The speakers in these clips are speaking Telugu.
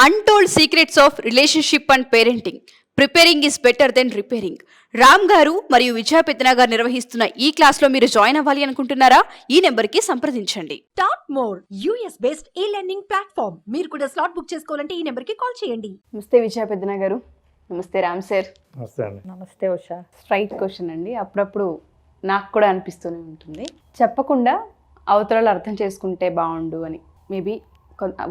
Untold secrets of relationship and parenting preparing is better than repairing. Ram garu మరియు విజయ పెద్దన గారు నిర్వహిస్తున్న ఈ క్లాస్లో మీరు జాయిన్ అవ్వాలి అనుకుంటున్నారా? ఈ నెంబర్కి సంప్రదించండి. టాప్ మోర్ యూఎస్ బేస్డ్ ఈ లెర్నింగ్ ప్లాట్ఫామ్. మీరు కూడా స్లాట్ బుక్ చేసుకోవాలంటే ఈ నెంబర్కి కాల్ చేయండి. నమస్తే విజయ పెద్దన గారు. నమస్తే రామ్ సార్. నమస్తే అండి. నమస్తే ఉషా. స్ట్రైట్ క్వశ్చన్ అండి. అప్పుడప్పుడు నాకు కూడా అనిపిస్తూనే ఉంటుంది, చెప్పకుండా అవతలలో అర్థం చేసుకుంటే బాగుండు అని. మేబీ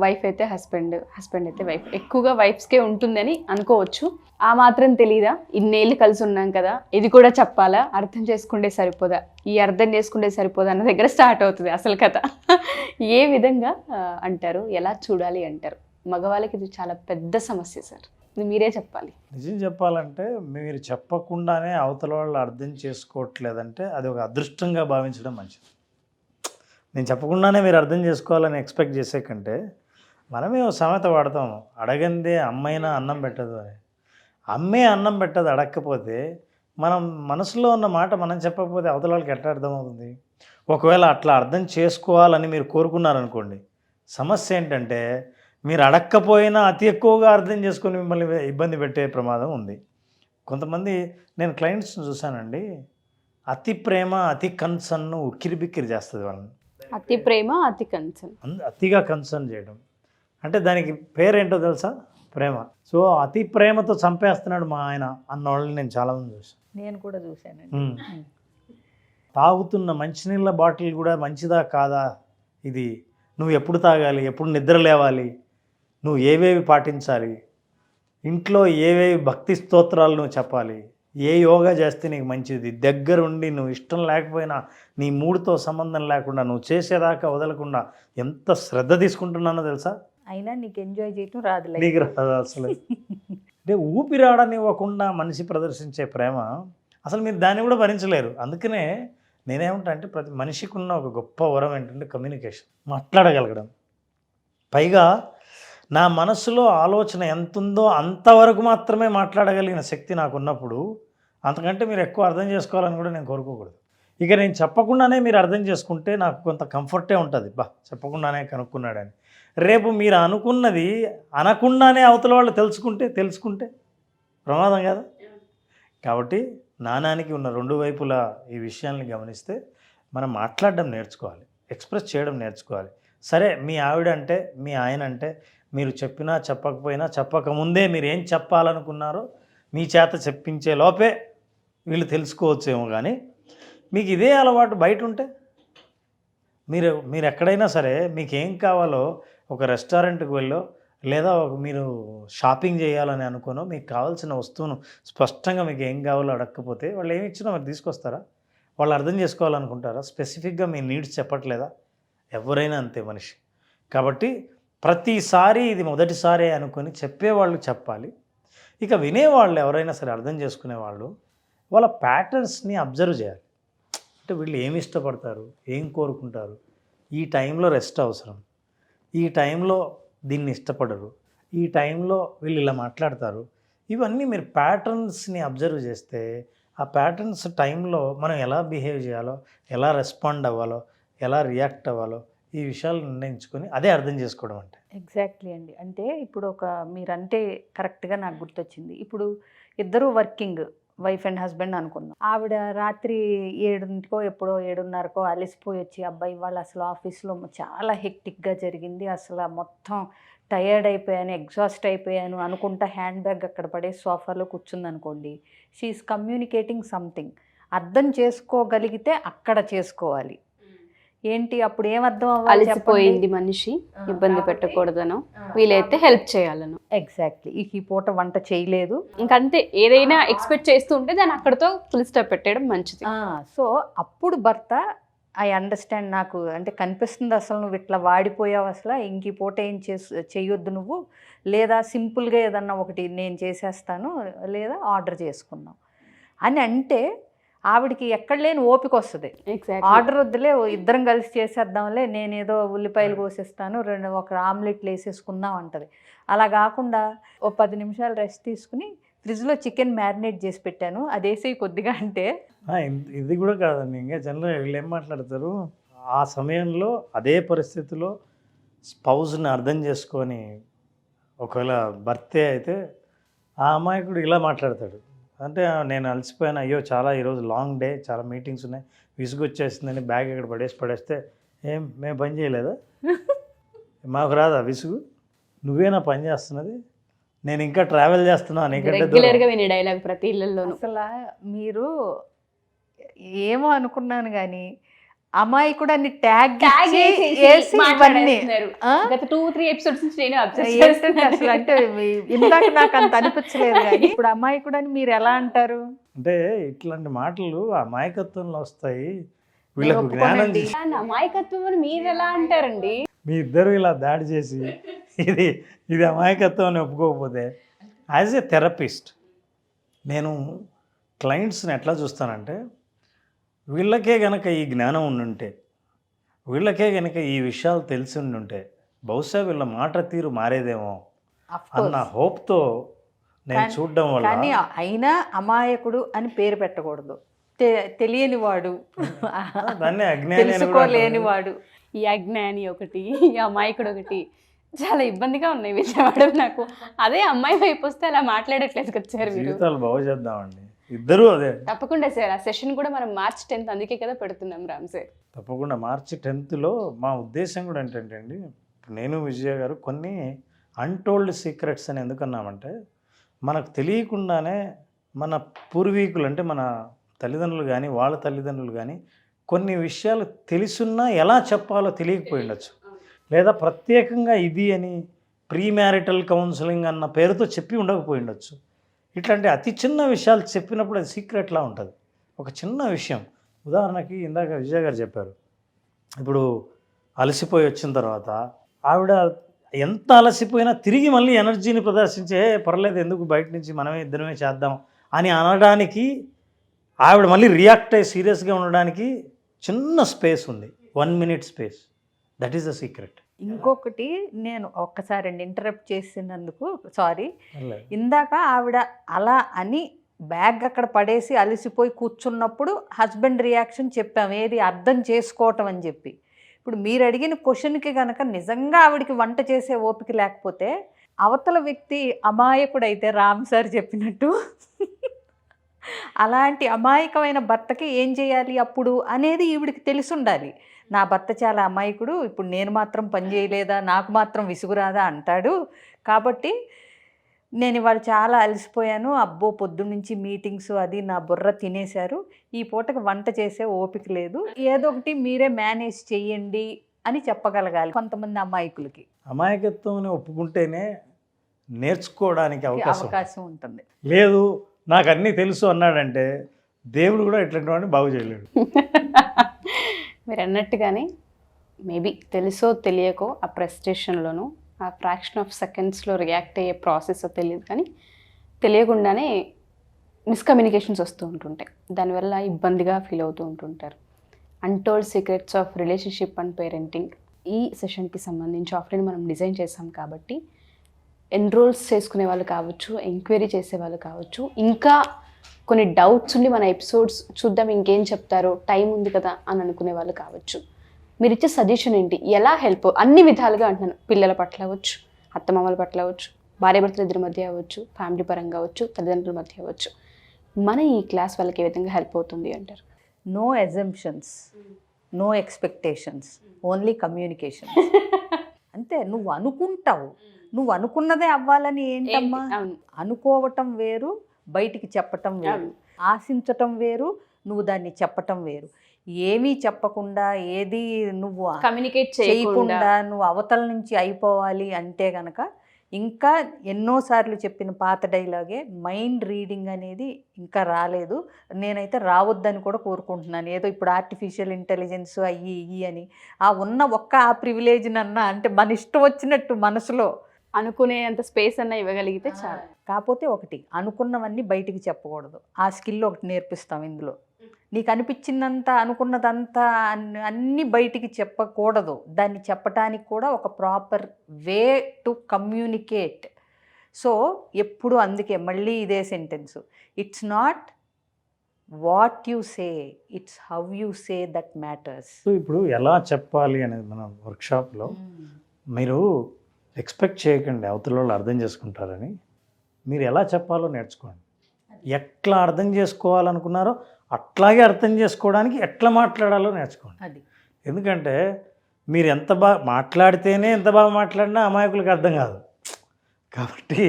వైఫ్ అయితే హస్బెండ్, హస్బెండ్ అయితే వైఫ్, ఎక్కువగా వైఫ్స్కే ఉంటుందని అనుకోవచ్చు. ఆ మాత్రం తెలీదా? ఇన్నేళ్ళు కలిసి ఉన్నాం కదా, ఇది కూడా చెప్పాలా? అర్థం చేసుకుంటే సరిపోదా? ఈ అర్థం చేసుకుంటే సరిపోదా అన్న దగ్గర స్టార్ట్ అవుతుంది అసలు కథ. ఏ విధంగా అంటారు, ఎలా చూడాలి అంటారు? మగవాళ్ళకి ఇది చాలా పెద్ద సమస్య సార్, ఇది మీరే చెప్పాలి. నిజం చెప్పాలంటే మీరు చెప్పకుండానే అవతల వాళ్ళు అర్థం చేసుకోవట్లేదంటే అది ఒక అదృష్టంగా భావించడం మంచిది. నేను చెప్పకుండానే మీరు అర్థం చేసుకోవాలని ఎక్స్పెక్ట్ చేసే కంటే మనమే ఒక సామెత వాడతాము, అడగందే అమ్మైనా అన్నం పెట్టదు అని. అమ్మే అన్నం పెట్టదు అడగకపోతే, మనం మనసులో ఉన్న మాట మనం చెప్పకపోతే అవతల వాళ్ళకి ఎట్లా అర్థమవుతుంది? ఒకవేళ అట్లా అర్థం చేసుకోవాలని మీరు కోరుకున్నారనుకోండి, సమస్య ఏంటంటే మీరు అడగకపోయినా అతి ఎక్కువగా అర్థం చేసుకొని మిమ్మల్ని ఇబ్బంది పెట్టే ప్రమాదం ఉంది. కొంతమంది నేను క్లయింట్స్ని చూశానండి, అతి ప్రేమ అతి కన్సర్న్ ఉక్కిరిబిక్కిరి చేస్తుంది వాళ్ళని. అతి ప్రేమ అతి కన్సర్న్, అతిగా కన్సర్న్ చేయడం అంటే దానికి పేరేంటో తెలుసా? ప్రేమ. సో అతి ప్రేమతో చంపేస్తున్నాడు మా ఆయన అన్న వాళ్ళని నేను చాలామంది చూసాను. నేను కూడా చూశానండి. తాగుతున్న మంచినీళ్ళ బాటిల్ కూడా మంచిదా కాదా, ఇది నువ్వు ఎప్పుడు తాగాలి, ఎప్పుడు నిద్ర లేవాలి, నువ్వు ఏవేవి పాటించాలి, ఇంట్లో ఏవేవి భక్తి స్తోత్రాలు నువ్వు చెప్పాలి, ఏ యోగా చేస్తే నీకు మంచిది, దగ్గరుండి నువ్వు ఇష్టం లేకపోయినా నీ మూడుతో సంబంధం లేకుండా నువ్వు చేసేదాకా వదలకుండా ఎంత శ్రద్ధ తీసుకుంటున్నానో తెలుసా? అయినా నీకు ఎంజాయ్ చేయటం రాదులే. నీకు రాదు అసలు. అంటే ఊపిరాడనివ్వకుండా మనిషి ప్రదర్శించే ప్రేమ అసలు మీరు దాన్ని కూడా భరించలేరు. అందుకనే నేనేమంటా అంటే ప్రతి మనిషికి ఉన్న ఒక గొప్ప వరం ఏంటంటే కమ్యూనికేషన్, మాట్లాడగలగడం. పైగా నా మనసులో ఆలోచన ఎంత ఉందో అంతవరకు మాత్రమే మాట్లాడగలిగిన శక్తి నాకు ఉన్నప్పుడు అంతకంటే మీరు ఎక్కువ అర్థం చేసుకోవాలని కూడా నేను కోరుకోకూడదు. ఇక నేను చెప్పకుండానే మీరు అర్థం చేసుకుంటే నాకు కొంత కంఫర్టే ఉంటుంది, బా చెప్పకుండానే కనుక్కున్నాడని. రేపు మీరు అనుకున్నది అనకుండానే అవతల వాళ్ళు తెలుసుకుంటే ప్రమాదం కదా. కాబట్టి నాణానికి ఉన్న రెండు వైపులా ఈ విషయాల్ని గమనిస్తే మనం మాట్లాడడం నేర్చుకోవాలి, ఎక్స్ప్రెస్ చేయడం నేర్చుకోవాలి. సరే మీ ఆవిడ అంటే మీ ఆయన అంటే మీరు చెప్పినా చెప్పకపోయినా చెప్పకముందే మీరు ఏం చెప్పాలనుకున్నారో మీ చేత చెప్పించే లోపే వీళ్ళు తెలుసుకోవచ్చేమో. కానీ మీకు ఇదే అలవాటు బయట ఉంటే మీరు ఎక్కడైనా సరే మీకు ఏం కావాలో ఒక రెస్టారెంట్కి వెళ్ళో లేదా మీరు షాపింగ్ చేయాలని అనుకోనో మీకు కావాల్సిన వస్తువును స్పష్టంగా మీకు ఏం కావాలో అడగకపోతే వాళ్ళు ఏమి ఇచ్చినా మీరు తీసుకొస్తారా? వాళ్ళు అర్థం చేసుకోవాలనుకుంటారా? స్పెసిఫిక్గా మీ నీడ్స్ చెప్పట్లేదా? ఎవరైనా అంతే మనిషి. కాబట్టి ప్రతిసారి ఇది మొదటిసారి అనుకొని చెప్పేవాళ్ళు చెప్పాలి. ఇక వినేవాళ్ళు ఎవరైనా సరే అర్థం చేసుకునేవాళ్ళు వాళ్ళ ప్యాటర్న్స్ని అబ్జర్వ్ చేయాలి. అంటే వీళ్ళు ఏమి ఇష్టపడతారు, ఏం కోరుకుంటారు, ఈ టైంలో రెస్ట్ అవసరం, ఈ టైంలో దీన్ని ఇష్టపడరు, ఈ టైంలో వీళ్ళు ఇలా మాట్లాడతారు. ఇవన్నీ మీరు ప్యాటర్న్స్ని అబ్జర్వ్ చేస్తే ఆ ప్యాటర్న్స్ టైంలో మనం ఎలా బిహేవ్ చేయాలో, ఎలా రెస్పాండ్ అవ్వాలో, ఎలా రియాక్ట్ అవ్వాలో ఈ విషయాలు నిర్ణయించుకొని అదే అర్థం చేసుకోవడం అంటే. ఎగ్జాక్ట్లీ అండి. అంటే ఇప్పుడు మీరంటే కరెక్ట్గా నాకు గుర్తొచ్చింది. ఇప్పుడు ఇద్దరు వర్కింగ్, వైఫ్ అండ్ హస్బెండ్ అనుకుందాం. ఆవిడ రాత్రి 7ంటికో ఎప్పుడో 7:30కో అలసిపోయి వచ్చి, అబ్బాయి వాళ్ళు అసలు ఆఫీస్లో చాలా హెక్టిక్గా జరిగింది, అసలు మొత్తం టయర్డ్ అయిపోయాను, ఎగ్జాస్ట్ అయిపోయాను అనుకుంటా హ్యాండ్ బ్యాగ్ అక్కడ పడే సోఫాలో కూర్చుందనుకోండి, షీఈస్ కమ్యూనికేటింగ్ సంథింగ్. అర్థం చేసుకోగలిగితే అక్కడ చేసుకోవాలి. ఏంటి అప్పుడు ఏమర్థం అవ్వాలి? అలసిపోయింది మనిషి, ఇబ్బంది పెట్టకూడదనో, వీలైతే హెల్ప్ చేయాలను. ఎగ్జాక్ట్లీ. ఈ పూట వంట చేయలేదు, ఇంకంతే. ఏదైనా ఎక్స్పెక్ట్ చేస్తూ ఉంటే దాన్ని అక్కడితో ఫుల్ స్టాప్ పెట్టడం మంచిది. సో అప్పుడు భర్త ఐ అండర్స్టాండ్, నాకు అంటే కనిపిస్తుంది అసలు నువ్వు ఇట్లా వాడిపోయావు, అసలు ఇంక ఈ పూట ఏం చేయొద్దు నువ్వు, లేదా సింపుల్గా ఏదన్నా ఒకటి నేను చేసేస్తాను, లేదా ఆర్డర్ చేసుకుందాం అని అంటే ఆవిడికి ఎక్కడ లేని ఓపిక వస్తుంది. ఆర్డర్ వద్దులే, ఇద్దరం కలిసి చేసేద్దాంలే, నేనేదో ఉల్లిపాయలు కోసేస్తాను, ఒక ఆమ్లెట్లు వేసేసుకుందాం అంటది. అలా కాకుండా ఓ 10 నిమిషాలు రెస్ట్ తీసుకుని ఫ్రిడ్జ్లో చికెన్ మ్యారినేట్ చేసి పెట్టాను, అదేసి కొద్దిగా అంటే ఇది కూడా కాదండి. ఇంకా జనరల్ వీళ్ళు ఏం మాట్లాడతారు, ఆ సమయంలో అదే పరిస్థితిలో స్పౌజ్ని అర్థం చేసుకొని ఒకవేళ బర్త్డే అయితే ఆ అమాయకుడు ఇలా మాట్లాడతాడు. అంటే నేను అలసిపోయాను, అయ్యో చాలా ఈరోజు లాంగ్ డే, చాలా మీటింగ్స్ ఉన్నాయి, విసుగొచ్చేస్తుందని బ్యాగ్ ఇక్కడ పడేస్తే మేము పని చేయలేదా, మాకు రాదా విసుగు, నువ్వేనా పని చేస్తున్నది, నేను ఇంకా ట్రావెల్ చేస్తున్నాను నీకంటే దూరం. రెగ్యులర్గా వినే డైలాగ్ ప్రతి ఇళ్ళల్లోనూ. అసలు మీరు ఏమో అనుకున్నాను కానీ అమాయకుడు అని ట్యాగ్ వేసి ఇవన్నీ ఆ? గత 2-3 ఎపిసోడ్స్ నుంచి నేను observe ఏంటంటే చేస్తున్నాను. అసలు అంటే ఇందాక నాకు అంత అనిపించలేదు కానీ ఇప్పుడు అమాయకుడు అని మీరు ఎలా అంటారు? అంటే ఇట్లాంటి మాటలు అమాయకత్వంలో వస్తాయి, వీళ్ళకు జ్ఞానం ఒప్పుకోనండి. దాన్ని అమాయకత్వం అని మీరు ఎలా అంటారండి? మీ ఇద్దరు ఇలా దాడి చేసి ఇది అమాయకత్వం అని ఒప్పుకోకపోతే, యాజ్ ఏ థెరపిస్ట్ నేను క్లయింట్స్ని ఎట్లా చూస్తానంటే, వీళ్ళకే గనక ఈ జ్ఞానం ఉండుంటే, వీళ్ళకే గనక ఈ విషయాలు తెలిసి ఉండుంటే బహుశా వీళ్ళ మాట తీరు మారేదేమో Of course. అన్న హోప్తో నేను చూడడం వల్ల కానీ అయినా అమాయకుడు అని పేరు పెట్టకూడదు. తెలియని వాడు, దాన్ని అజ్ఞాని అని కూడా తెలుసుకోలేని వాడు. ఈ అజ్ఞాని ఒకటి, ఈ అమాయకుడు ఒకటి, చాలా ఇబ్బందిగా ఉన్నాయి విజయవాడ నాకు. అదే అమ్మాయి వైపు వస్తే అలా మాట్లాడట్లేదు వచ్చారు మీరు. జీవితాలు బాగు చేద్దామండి ఇద్దరూ అదే. తప్పకుండా సార్, ఆ సెషన్ కూడా మనం March 10th అందుకే కదా పెడుతున్నాం రామ్ సార్. తప్పకుండా మార్చి 10th మా ఉద్దేశం కూడా ఏంటంటే అండి, నేను విజయ గారు కొన్ని అన్టోల్డ్ సీక్రెట్స్ అని ఎందుకన్నామంటే, మనకు తెలియకుండానే మన పూర్వీకులు అంటే మన తల్లిదండ్రులు కానీ వాళ్ళ తల్లిదండ్రులు కానీ కొన్ని విషయాలు తెలుసున్నా ఎలా చెప్పాలో తెలియకపోయి ఉండొచ్చు, లేదా ప్రత్యేకంగా ఇది అని ప్రీ మ్యారిటల్ కౌన్సిలింగ్ అన్న పేరుతో చెప్పి ఉండకపోయి ఉండొచ్చు. ఇట్లాంటి అతి చిన్న విషయాలు చెప్పినప్పుడు అది సీక్రెట్లా ఉంటుంది. ఒక చిన్న విషయం ఉదాహరణకి ఇందాక విజయ్ గారు చెప్పారు, ఇప్పుడు అలసిపోయి వచ్చిన తర్వాత ఆవిడ ఎంత అలసిపోయినా తిరిగి మళ్ళీ ఎనర్జీని ప్రదర్శించే పర్లేదు ఎందుకు బయట నుంచి మనమే ఇద్దరమే చేద్దాం అని అనడానికి, ఆవిడ మళ్ళీ రియాక్ట్ అయ్యి సీరియస్గా ఉండడానికి చిన్న స్పేస్ ఉంది, 1 minute space. That is the secret. ఇంకొకటి నేను ఒక్కసారి ఇంటరప్ట్ చేసినందుకు సారీ. ఇందాక ఆవిడ అలా అని బ్యాగ్ అక్కడ పడేసి అలసిపోయి కూర్చున్నప్పుడు హస్బెండ్ రియాక్షన్ చెప్పాం, ఏది అర్థం చేసుకోవటం అని చెప్పి. ఇప్పుడు మీరు అడిగిన క్వశ్చన్కి కనుక నిజంగా ఆవిడకి వంట చేసే ఓపిక లేకపోతే, అవతల వ్యక్తి అమాయకుడైతే రామ్ సార్ చెప్పినట్టు అలాంటి అమాయకమైన భర్తకి ఏం చేయాలి అప్పుడు అనేది ఈవిడికి తెలిసి ఉండాలి. నా భర్త చాలా అమాయకుడు, ఇప్పుడు నేను మాత్రం పని చేయలేదా, నాకు మాత్రం విసుగురాదా అంటాడు, కాబట్టి నేను ఇవాళ చాలా అలసిపోయాను, అబ్బో పొద్దున్నుంచి మీటింగ్స్ అది నా బుర్ర తినేశారు, ఈ పూటకి వంట చేసే ఓపిక లేదు, ఏదో ఒకటి మీరే మేనేజ్ చెయ్యండి అని చెప్పగలగాలి కొంతమంది అమాయకులకి. అమాయకత్వం ఒప్పుకుంటేనే నేర్చుకోవడానికి అవకాశం ఉంటుంది. లేదు నాకు అన్నీ తెలుసు అన్నాడంటే దేవుడు కూడా ఇట్లాంటి వాడిని బాగు చేయలేడు. మీరు అన్నట్టుగానే మేబీ తెలుసో తెలియకో ఆ ప్రెస్టేషన్లోనూ ఆ ఫ్రాక్షన్ ఆఫ్ సెకండ్స్లో రియాక్ట్ అయ్యే ప్రాసెస్ తెలియదు, కానీ తెలియకుండానే మిస్కమ్యూనికేషన్స్ వస్తూ ఉంటుంటాయి, దానివల్ల ఇబ్బందిగా ఫీల్ అవుతూ ఉంటుంటారు. Untold secrets of relationship and parenting ఈ సెషన్కి సంబంధించి ఆఫ్లైన్ మనం డిజైన్ చేసాం కాబట్టి ఎన్రోల్స్ చేసుకునే వాళ్ళు కావచ్చు, ఎంక్వైరీ చేసే వాళ్ళు కావచ్చు, ఇంకా కొన్ని డౌట్స్ ఉండి మన ఎపిసోడ్స్ చూద్దాం ఇంకేం చెప్తారో టైం ఉంది కదా అని అనుకునే వాళ్ళు కావచ్చు. మీరు ఇచ్చే సజెషన్ ఏంటి, ఎలా హెల్ప్ అన్ని విధాలుగా అంటున్నాను, పిల్లల పట్ల అవ్వచ్చు, అత్తమామల పట్ల అవ్వచ్చు, భార్యాభర్తల ఇద్దరి మధ్య అవ్వచ్చు, ఫ్యామిలీ పరంగా అవ్వచ్చు, తల్లిదండ్రుల మధ్య అవ్వచ్చు, మన ఈ క్లాస్ వాళ్ళకి ఏ విధంగా హెల్ప్ అవుతుంది అంటారు? No assumptions, no expectations, only communication. అంతే, నువ్వు అనుకుంటావు, నువ్వు అనుకున్నదే అవ్వాలని ఏంటమ్మా, అనుకోవటం వేరు, బయటికి చెప్పటం వేరు, ఆశించటం వేరు, నువ్వు దాన్ని చెప్పటం వేరు. ఏమీ చెప్పకుండా ఏది నువ్వు కమ్యూనికేట్ చేయకుండా నువ్వు అవతల నుంచి అయిపోవాలి అంటే గనక, ఇంకా ఎన్నోసార్లు చెప్పిన పాత డైలాగే, మైండ్ రీడింగ్ అనేది ఇంకా రాలేదు, నేనైతే రావద్దని కూడా కోరుకుంటున్నాను. ఏదో ఇప్పుడు ఆర్టిఫిషియల్ ఇంటెలిజెన్స్ అయ్యి ఇయ్యి అని ఆ ఉన్న ఆ ప్రివిలేజ్ నన్నా, అంటే మన ఇష్టం వచ్చినట్టు మనసులో అనుకునే అంత స్పేస్ అన్న ఇవ్వగలిగితే చాలు. కాకపోతే ఒకటి, అనుకున్నవన్నీ బయటికి చెప్పకూడదు. ఆ స్కిల్ ఒకటి నేర్పిస్తాం ఇందులో. నీకు అనిపించిందంతా, అనుకున్నదంతా అన్నీ బయటికి చెప్పకూడదు, దాన్ని చెప్పటానికి కూడా ఒక proper way to communicate. So ఎప్పుడు అందుకే మళ్ళీ ఇదే sentence, it's not what you say, it's how you say that matters. So ఇప్పుడు ఎలా చెప్పాలి అనేది మన వర్క్షాప్లో మీరు ఎక్స్పెక్ట్ చేయకండి అవతల వాళ్ళు అర్థం చేసుకుంటారని. మీరు ఎలా చెప్పాలో నేర్చుకోండి. ఎట్లా అర్థం చేసుకోవాలనుకున్నారో అట్లాగే అర్థం చేసుకోవడానికి ఎట్లా మాట్లాడాలో నేర్చుకోండి. అది ఎందుకంటే మీరు ఎంత బాగా మాట్లాడితేనే ఎంత బాగా మాట్లాడినా అమాయకులకు అర్థం కాదు. కాబట్టి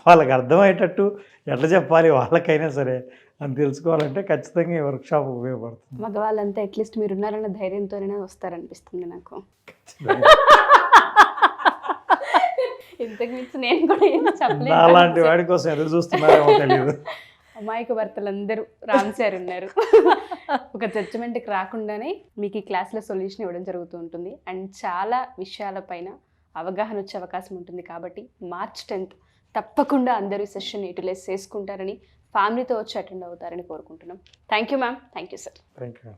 వాళ్ళకి అర్థమయ్యేటట్టు ఎట్లా చెప్పాలి వాళ్ళకైనా సరే అని తెలుసుకోవాలంటే ఖచ్చితంగా ఈ వర్క్షాప్ ఉపయోగపడుతుంది. మగవాళ్ళంతా అట్లీస్ట్ మీరు ఉన్నారన్న ధైర్యంతోనే వస్తారనిపిస్తుంది నాకు. ఇంతకు మించి నేను కూడా ఏం చెప్పలేదు. అలాంటి వాడి కోసం ఎదురు చూస్తున్నారేమో తెలియదు. అమాయక భర్తలందరూ రామ్ సార్ ఉన్నారు. ఒక జడ్జిమెంట్కి రాకుండానే మీకు ఈ క్లాస్లో సొల్యూషన్ ఇవ్వడం జరుగుతూ ఉంటుంది. అండ్ చాలా విషయాలపైన అవగాహన వచ్చే అవకాశం ఉంటుంది. కాబట్టి March 10th తప్పకుండా అందరూ ఈ సెషన్ యూటిలైజ్ చేసుకుంటారని, ఫ్యామిలీతో వచ్చి అటెండ్ అవుతారని కోరుకుంటున్నాం. Thank you ma'am. Thank you sir. Thank you.